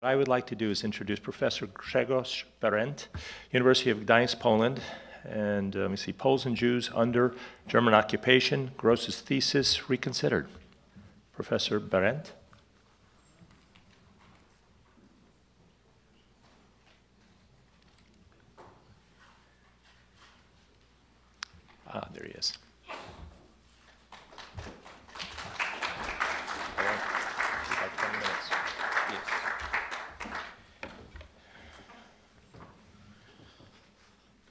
What I would like to do is introduce Professor Grzegorz Berendt, University of Gdańsk, Poland, and let me see, Poles and Jews under German occupation, Gross's Thesis, Reconsidered. Professor Berendt. Ah, there he is.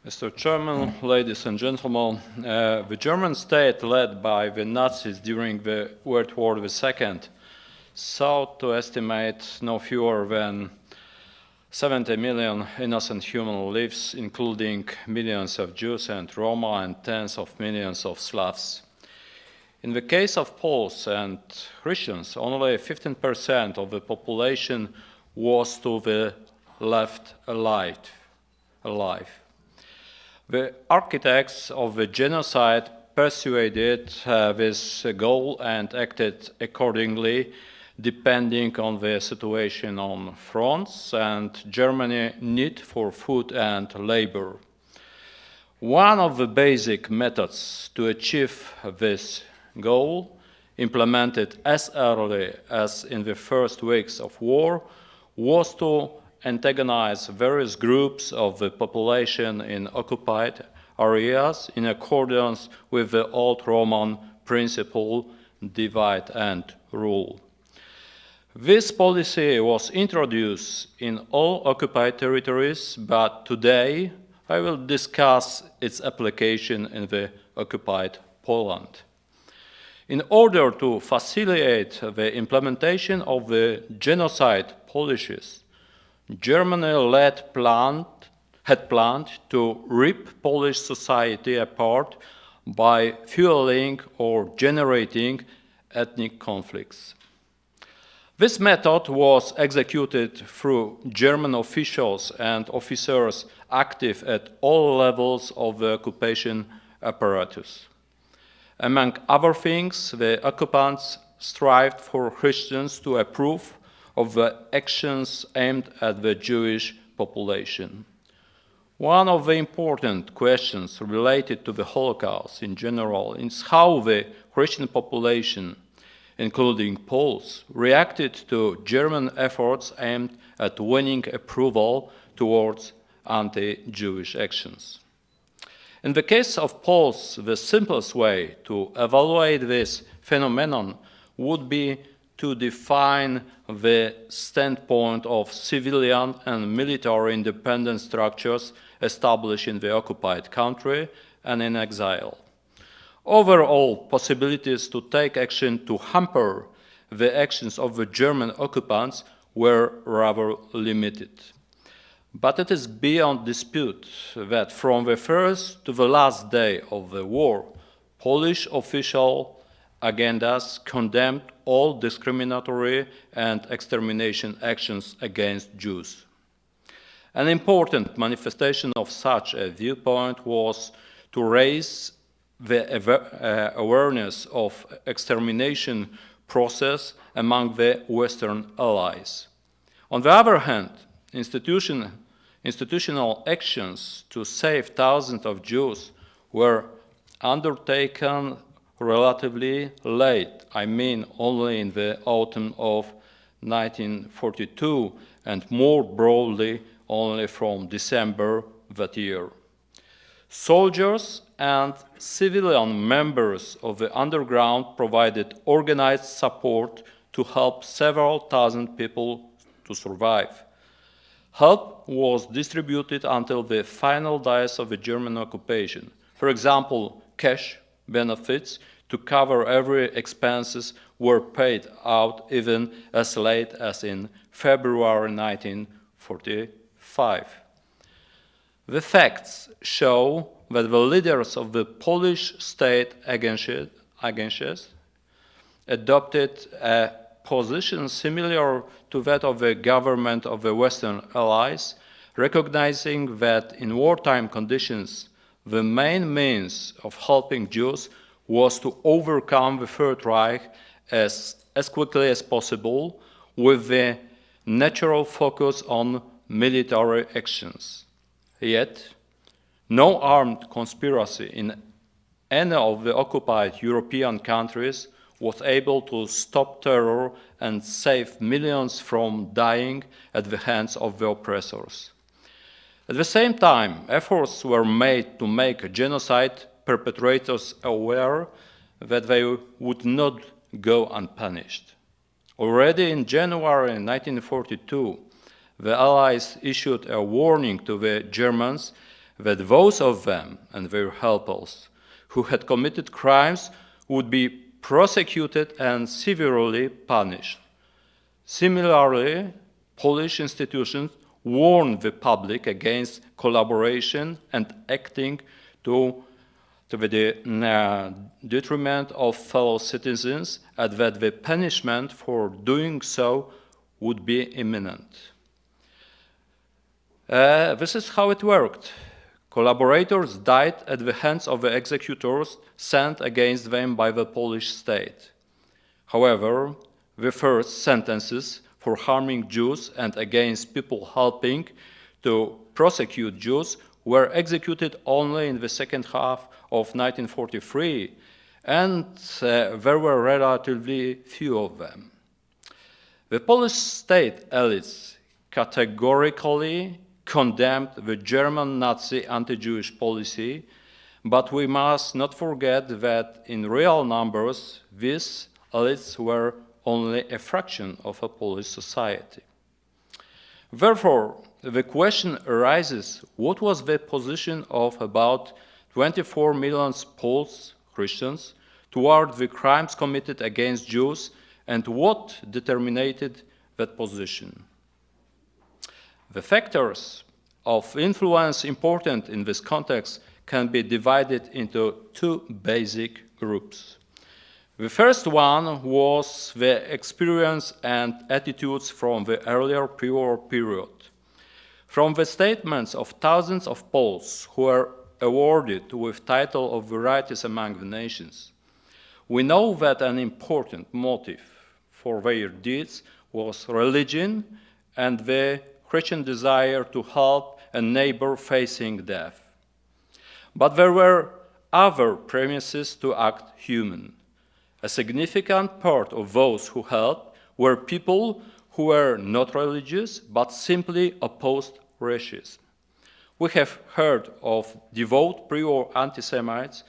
Mr. Chairman, ladies and gentlemen, the German state led by the Nazis during the World War II sought to estimate no fewer than 70 million innocent human lives, including millions of Jews and Roma and tens of millions of Slavs. In the case of Poles and Christians, only 15% of the population was to the left alive. The architects of the genocide persuaded this goal and acted accordingly, depending on the situation on fronts and Germany's need for food and labor. One of the basic methods to achieve this goal, implemented as early as in the first weeks of war, was to antagonize various groups of the population in occupied areas in accordance with the old Roman principle, divide and rule. This policy was introduced in all occupied territories, but today I will discuss its application in the occupied Poland. In order to facilitate the implementation of the genocide policies, Germany had planned to rip Polish society apart by fueling or generating ethnic conflicts. This method was executed through German officials and officers active at all levels of the occupation apparatus. Among other things, the occupants strived for Christians to approve of the actions aimed at the Jewish population. One of the important questions related to the Holocaust in general is how the Christian population, including Poles, reacted to German efforts aimed at winning approval towards anti-Jewish actions. In the case of Poles, the simplest way to evaluate this phenomenon would be to define the standpoint of civilian and military independent structures established in the occupied country and in exile. Overall possibilities to take action to hamper the actions of the German occupants were rather limited. But it is beyond dispute that from the first to the last day of the war, Polish official agendas condemned all discriminatory and extermination actions against Jews. An important manifestation of such a viewpoint was to raise the awareness of extermination process among the Western allies. On the other hand, institutional actions to save thousands of Jews were undertaken relatively late, I mean only in the autumn of 1942 and more broadly only from December that year. Soldiers and civilian members of the underground provided organized support to help several thousand people to survive. Help was distributed until the final days of the German occupation. For example, cash benefits to cover every expenses were paid out even as late as in February 1945. The facts show that the leaders of the Polish state agencies adopted a position similar to that of the government of the Western Allies, recognizing that in wartime conditions, the main means of helping Jews was to overcome the Third Reich as quickly as possible with the natural focus on military actions. Yet, no armed conspiracy in any of the occupied European countries was able to stop terror and save millions from dying at the hands of the oppressors. At the same time, efforts were made to make genocide perpetrators aware that they would not go unpunished. Already in January 1942, the Allies issued a warning to the Germans that those of them and their helpers who had committed crimes would be prosecuted and severely punished. Similarly, Polish institutions warned the public against collaboration and acting to the detriment of fellow citizens, and that the punishment for doing so would be imminent. This is how it worked. Collaborators died at the hands of the executors sent against them by the Polish state. However, the first sentences for harming Jews and against people helping to prosecute Jews were executed only in the second half of 1943, and there were relatively few of them. The Polish state elites categorically condemned the German Nazi anti-Jewish policy, but we must not forget that in real numbers, these elites were only a fraction of a Polish society. Therefore, the question arises, what was the position of about 24 million Poles, Christians, toward the crimes committed against Jews, and what determined that position? The factors of influence important in this context can be divided into two basic groups. The first one was the experience and attitudes from the earlier pre-war period. From the statements of thousands of Poles who were awarded with title of varieties among the nations, we know that an important motive for their deeds was religion and the Christian desire to help a neighbor facing death. But there were other premises to act human. A significant part of those who helped were people who were not religious but simply opposed racism. We have heard of devout pre-war anti-Semites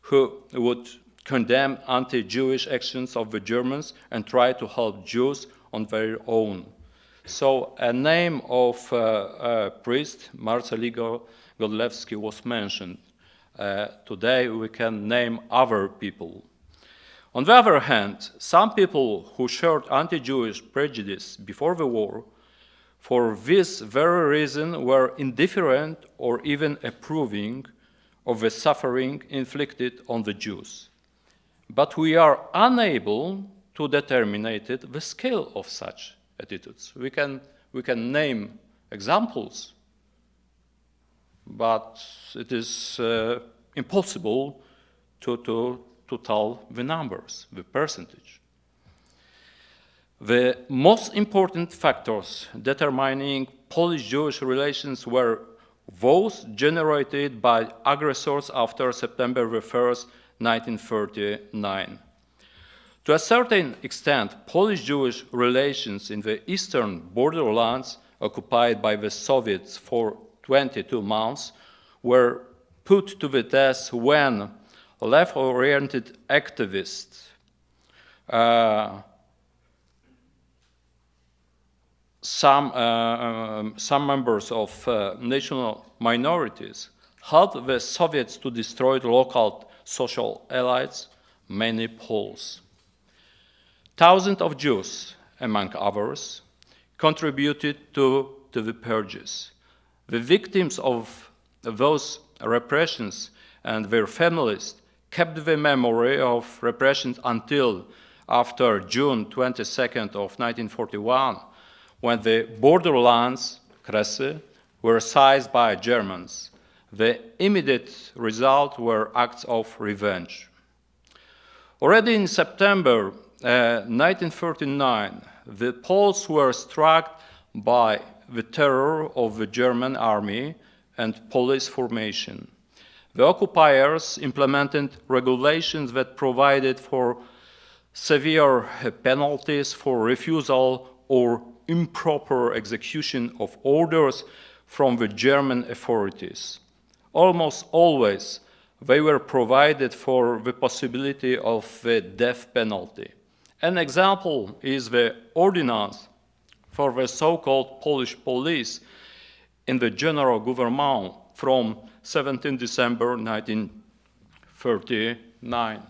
who would condemn anti-Jewish actions of the Germans and try to help Jews on their own. So a name of a priest, Marceli Godlewski, was mentioned. Today we can name other people. On the other hand, some people who shared anti-Jewish prejudice before the war, for this very reason, were indifferent or even approving of the suffering inflicted on the Jews. But we are unable to determine the scale of such attitudes. We can name examples, but it is impossible to tell the numbers, the percentage. The most important factors determining Polish-Jewish relations were those generated by aggressors after September 1st, 1939. To a certain extent, Polish-Jewish relations in the eastern borderlands occupied by the Soviets for 22 months were put to the test when left-oriented activists, some members of national minorities, helped the Soviets to destroy local social elites, many Poles. Thousands of Jews, among others, contributed to the purges. The victims of those repressions and their families kept the memory of repressions until after June 22nd of 1941, when the borderlands, Kresy, were seized by Germans. The immediate result were acts of revenge. Already in September 1939, the Poles were struck by the terror of the German army and police formation. The occupiers implemented regulations that provided for severe penalties for refusal or improper execution of orders from the German authorities. Almost always, they were provided for the possibility of the death penalty. An example is the ordinance for the so-called Polish police in the General Government from 17 December 1939.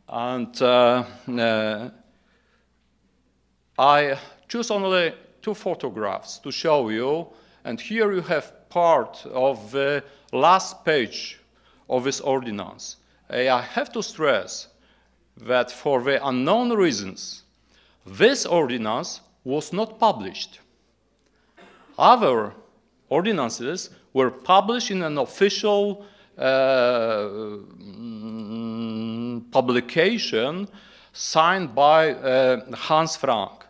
And I choose only two photographs to show you, and here you have part of the last page of this ordinance. I have to stress that for the unknown reasons, this ordinance was not published. Other ordinances were published in an official publication signed by Hans Frank.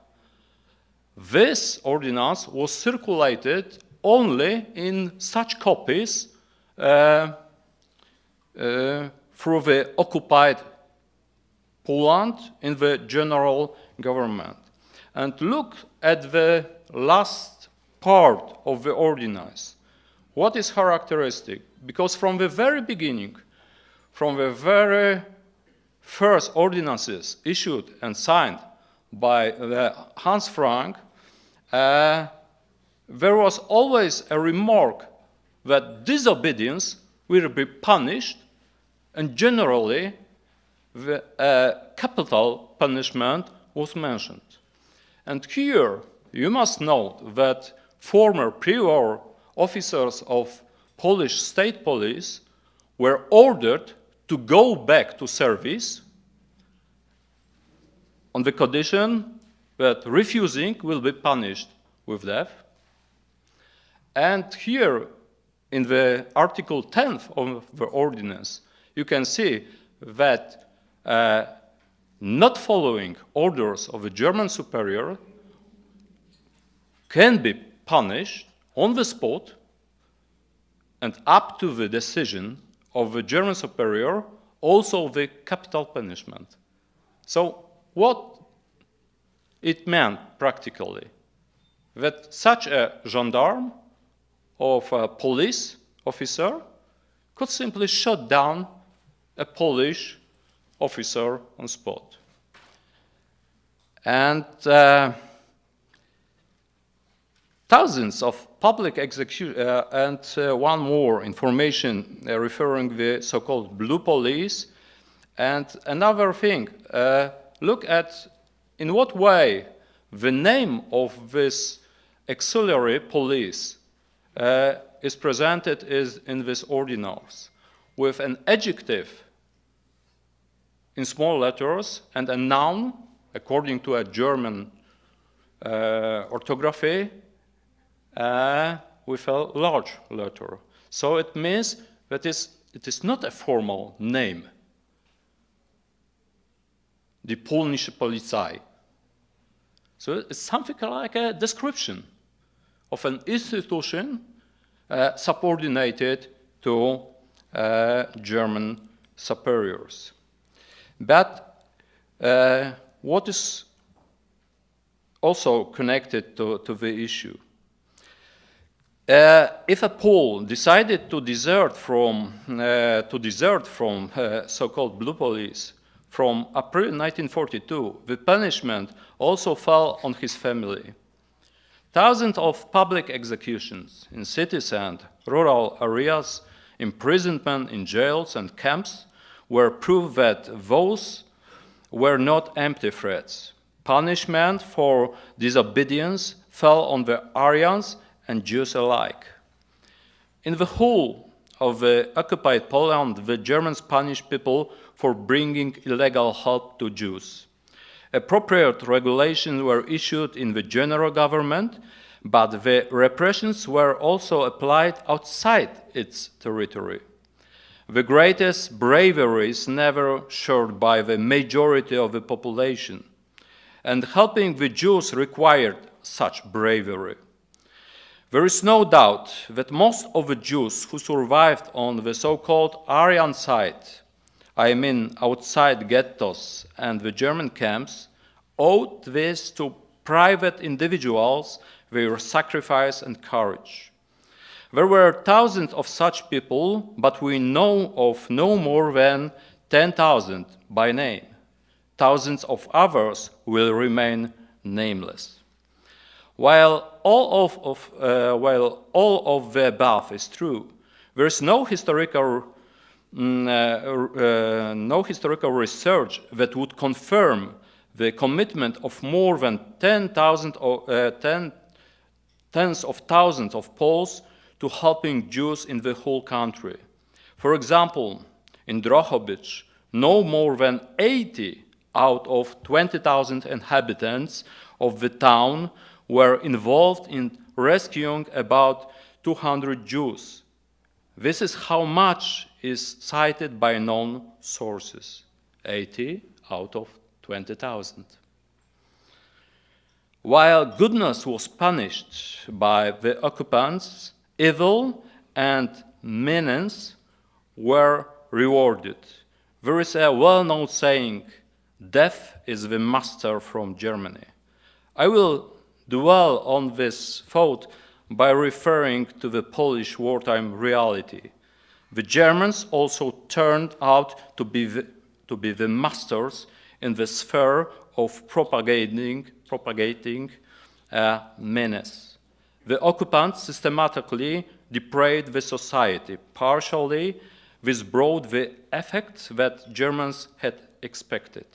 This ordinance was circulated only in such copies through the occupied Poland in the general government. And look at the last part of the ordinance. What is characteristic? Because from the very beginning, from the very first ordinances issued and signed by Hans Frank, there was always a remark that disobedience will be punished, and generally the capital punishment was mentioned. And here you must note that former pre-war officers of Polish state police were ordered to go back to service on the condition that refusing will be punished with death. And here in the Article 10 of the ordinance, you can see that not following orders of a German superior can be punished on the spot and up to the decision of the German superior, also the capital punishment. So what it meant practically? That such a gendarme of a police officer could simply shut down a Polish officer on spot. And thousands of public executions, and one more information referring the so-called blue police. And another thing, look at in what way the name of this auxiliary police is presented in this ordinance with an adjective in small letters and a noun according to a German orthography with a large letter. So it means that it is not a formal name. Die polnische Polizei. So it's something like a description of an institution subordinated to German superiors. But what is also connected to the issue? If a Pole decided to desert from so-called blue police from April 1942, the punishment also fell on his family. Thousands of public executions in cities and rural areas, imprisonment in jails and camps were proof that those were not empty threats. Punishment for disobedience fell on the Aryans and Jews alike. In the whole of the occupied Poland, the Germans punished people for bringing illegal help to Jews. Appropriate regulations were issued in the general government, but the repressions were also applied outside its territory. The greatest bravery is never shared by the majority of the population. and helping the Jews required such bravery. There is no doubt that most of the Jews who survived on the so-called Aryan side, I mean outside ghettos and the German camps, owed this to private individuals, their sacrifice and courage. There were thousands of such people, but we know of no more than 10,000 by name. Thousands of others will remain nameless. While all of the above is true, there is no historical research that would confirm the commitment of more than tens of thousands of Poles to helping Jews in the whole country. For example, in Drohobycz, no more than 80 out of 20,000 inhabitants of the town were involved in rescuing about 200 Jews. This is how much is cited by known sources, 80 out of 20,000. While goodness was punished by the occupants, evil and meanness were rewarded. There is a well-known saying, "Death is the master from Germany." I will dwell on this thought by referring to the Polish wartime reality. The Germans also turned out to be the masters in the sphere of propagating a menace. The occupants systematically depraved the society. Partially, this brought the effect that Germans had expected.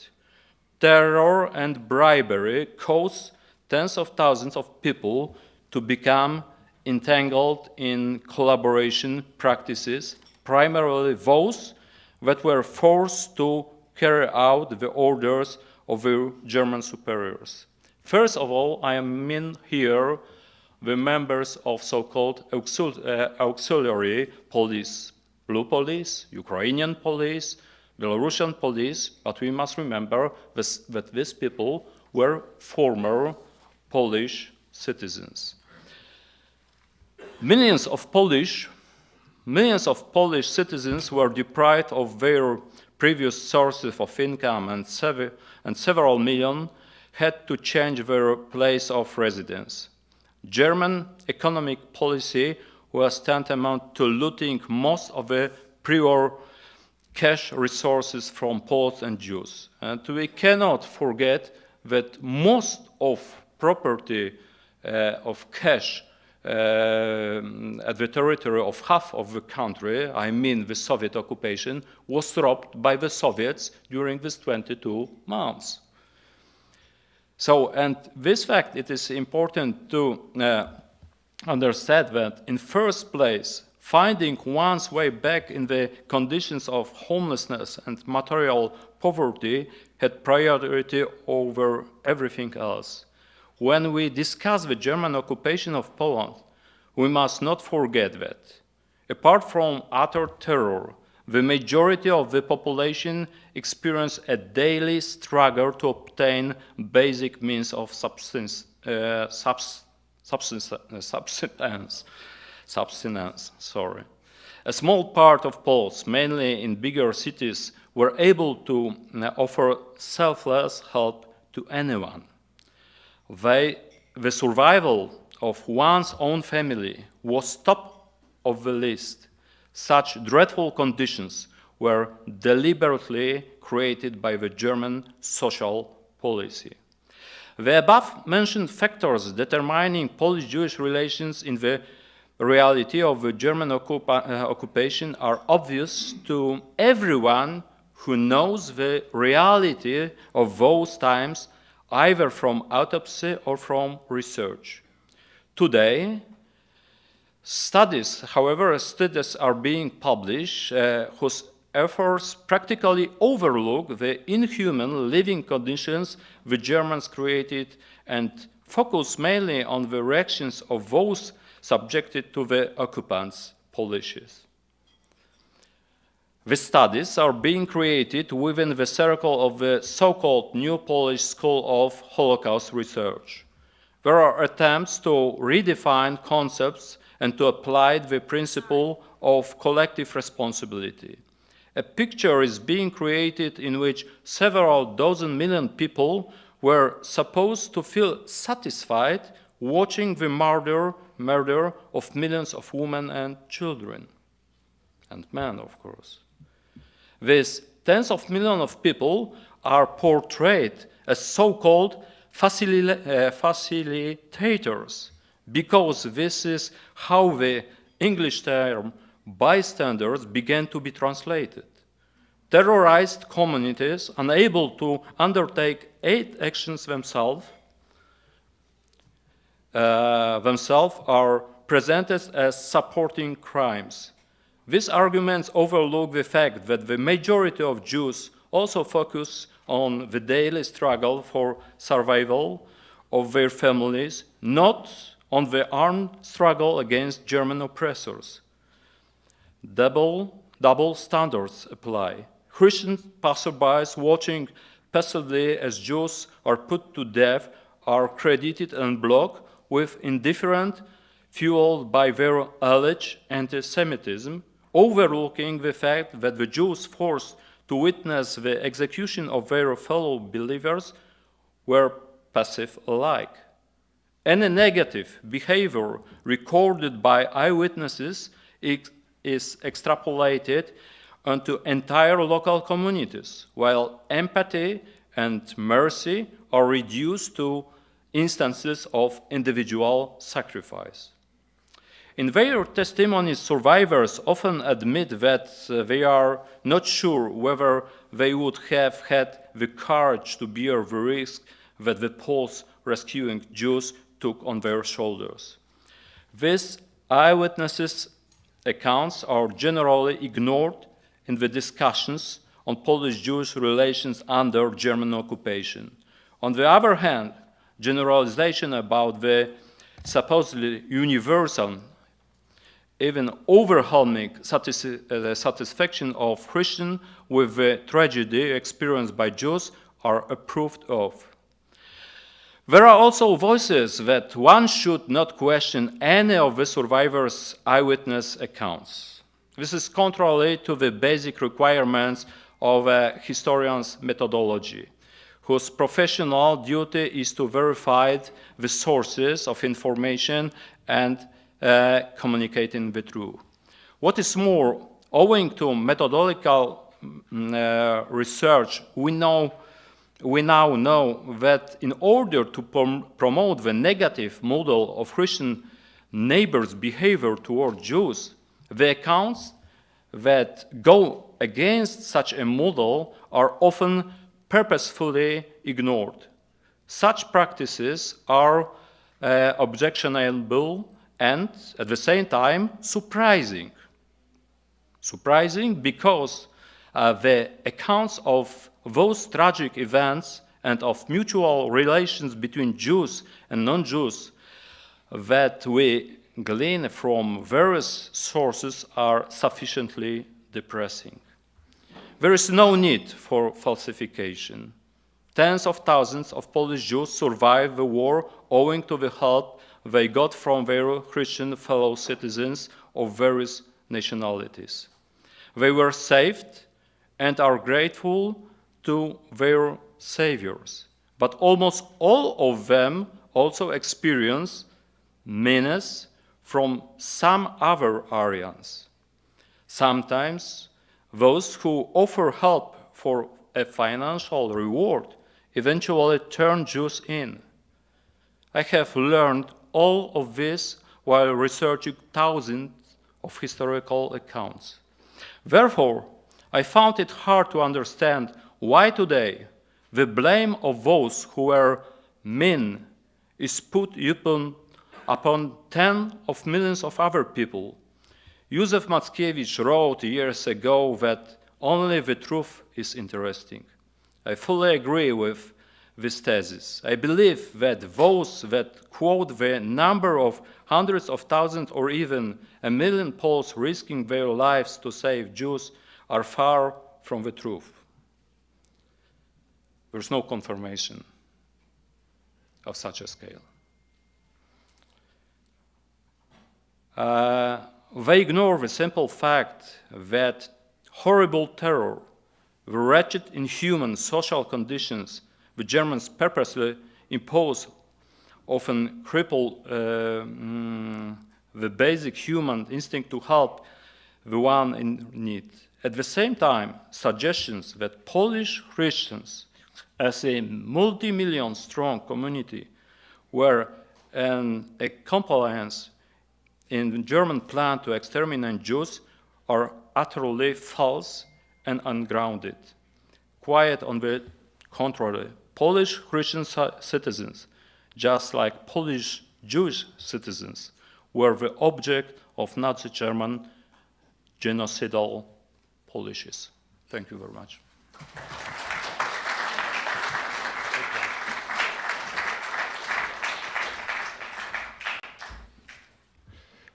Terror and bribery caused tens of thousands of people to become entangled in collaboration practices, primarily those that were forced to carry out the orders of their German superiors. First of all, I mean here the members of so-called auxiliary police, blue police, Ukrainian police, Belarusian police, but we must remember that these people were former Polish citizens. Millions of Polish citizens were deprived of their previous sources of income, and several million had to change their place of residence. German economic policy was tantamount to looting most of the pre-war cash resources from Poles and Jews. And we cannot forget that most of property of cash at the territory of half of the country, I mean the Soviet occupation, was robbed by the Soviets during these 22 months. So, and this fact, it is important to understand that in first place, finding one's way back in the conditions of homelessness and material poverty had priority over everything else. When we discuss the German occupation of Poland, we must not forget that, apart from utter terror, the majority of the population experienced a daily struggle to obtain basic means of subsistence. A small part of Poles, mainly in bigger cities, were able to offer selfless help to anyone. The survival of one's own family was top of the list. Such dreadful conditions were deliberately created by the German social policy. The above-mentioned factors determining Polish-Jewish relations in the reality of the German occupation are obvious to everyone who knows the reality of those times, either from autopsy or from research. Today, studies are being published whose efforts practically overlook the inhuman living conditions the Germans created and focus mainly on the reactions of those subjected to the occupants' policies. The studies are being created within the circle of the so-called New Polish School of Holocaust Research. There are attempts to redefine concepts and to apply the principle of collective responsibility. A picture is being created in which several dozen million people were supposed to feel satisfied watching the murder of millions of women and children, and men, of course. These tens of millions of people are portrayed as so-called facilitators, because this is how the English term bystanders began to be translated. Terrorized communities unable to undertake aid actions themselves are presented as supporting crimes. These arguments overlook the fact that the majority of Jews also focus on the daily struggle for survival of their families, not on the armed struggle against German oppressors. Double standards apply. Christian passerbys watching passively as Jews are put to death are credited en bloc with indifference fueled by their alleged anti-Semitism, overlooking the fact that the Jews forced to witness the execution of their fellow believers were passive alike. Any negative behavior recorded by eyewitnesses is extrapolated onto entire local communities, while empathy and mercy are reduced to instances of individual sacrifice. In their testimonies, survivors often admit that they are not sure whether they would have had the courage to bear the risk that the Poles rescuing Jews took on their shoulders. These eyewitnesses' accounts are generally ignored in the discussions on Polish-Jewish relations under German occupation. On the other hand, generalization about the supposedly universal, even overwhelming satisfaction of Christians with the tragedy experienced by Jews are approved of. There are also voices that one should not question any of the survivors' eyewitness accounts. This is contrary to the basic requirements of a historian's methodology, whose professional duty is to verify the sources of information and communicating the truth. What is more, owing to methodological research, we now know that in order to promote the negative model of Christian neighbors' behavior toward Jews, the accounts that go against such a model are often purposefully ignored. Such practices are objectionable and, at the same time, surprising. Surprising because the accounts of those tragic events and of mutual relations between Jews and non-Jews that we glean from various sources are sufficiently depressing. There is no need for falsification. Tens of thousands of Polish Jews survived the war owing to the help they got from their Christian fellow citizens of various nationalities. They were saved and are grateful to their saviors. But almost all of them also experience menace from some other Aryans. Sometimes those who offer help for a financial reward eventually turn Jews in. I have learned all of this while researching thousands of historical accounts. Therefore, I found it hard to understand why today the blame of those who were mean is put upon tens of millions of other people. Józef Mackiewicz wrote years ago that only the truth is interesting. I fully agree with this thesis. I believe that those that quote the number of hundreds of thousands or even a million Poles risking their lives to save Jews are far from the truth. There's no confirmation of such a scale. They ignore the simple fact that horrible terror, the wretched, inhuman social conditions the Germans purposely impose often cripple the basic human instinct to help the one in need. At the same time, suggestions that Polish Christians, as a multi-million strong community, were an accomplice in the German plan to exterminate Jews are utterly false and ungrounded. Quite on the contrary, Polish Christian citizens, just like Polish Jewish citizens, were the object of Nazi German genocidal policies. Thank you very much.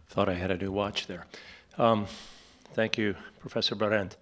Thought I had a new watch there. Thank you, Professor Berendt.